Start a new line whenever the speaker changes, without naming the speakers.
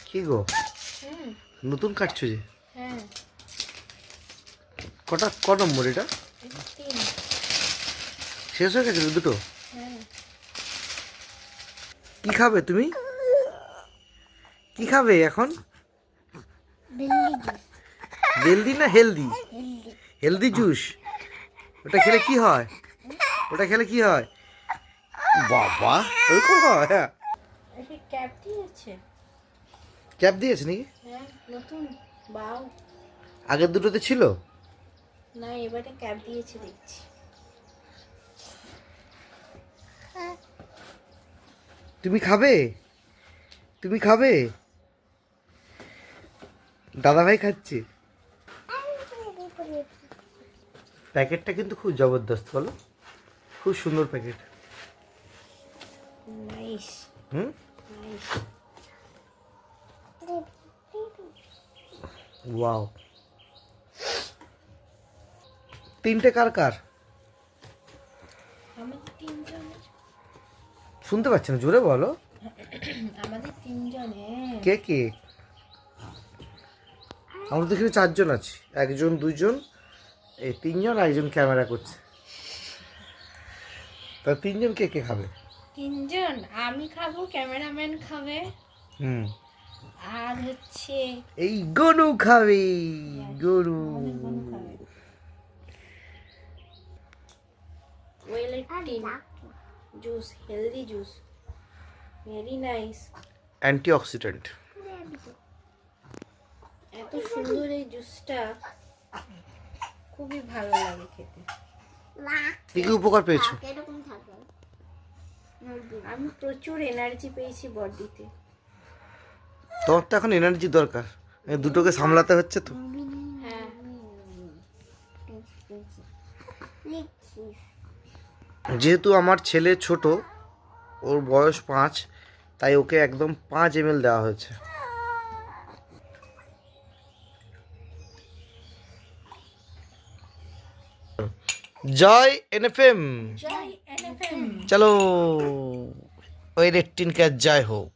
কি গো নতুন কাটছো যে?
হ্যাঁ।
ক নম্বর এটা? শেষ হয়ে গেছে দুটো?
হ্যাঁ।
কি খাবে তুমি? কি খাবে এখন? হেলদি না হেলদি? Healthy juice. ওটা খেলে কি হয়? ওটা খেলে কি হয়? বাবা ওরকম হয়? হ্যাঁ।
ক্যাপ দিয়েছে।
ক্যাপ দিয়েছে নাকি?
হ্যাঁ, নতুন বাউ।
আগের দুটোতে ছিল
না, এবারে ক্যাপ দিয়েছে দেখছি।
তুমি খাবে? তুমি খাবে? দাদা ভাই খাচ্ছে। প্যাকেটটা কিন্তু খুব জবরদস্ত, বলো? খুব সুন্দর প্যাকেট।
নাইস। নাইস।
ওয়াও। তিনটে কার কার?
আমাদের তিনজনের।
শুনতে পাচ্ছি না, জোরে বলো।
আমাদের তিনজনের।
কে কে? আমরা তো এখানে চারজন আছি, একজন দুইজন এই তিনজন, একজন ক্যামেরা করছে। তা তিনজন কে কে খাবে?
তিনজন আমি খাবো, ক্যামেরাম্যান খাবে, আর হচ্ছে
এই গনু খাবে। গনু
খাবে। ওয়েলেটিন juice, healthy juice, very nice.
Antioxidant.
এত সুন্দর এই জুসটা, খুবই ভালো লাগে খেতে।
কি কি উপকার পেয়েছো?
আমি প্রচুর এনার্জি পেয়েছি বডিতে।
তোমার তো এখন এনার্জি দরকার, দুটোকে সামলাতে হচ্ছে তো।
হ্যাঁ।
যেহেতু আমার ছেলে ছোট, ওর বয়স 5, তাই ওকে একদম 5 ml দেওয়া হয়েছে। জয় এনএফএম।
জয় এনএফএম।
চলো ওই রেড টিন কা জয় হোক।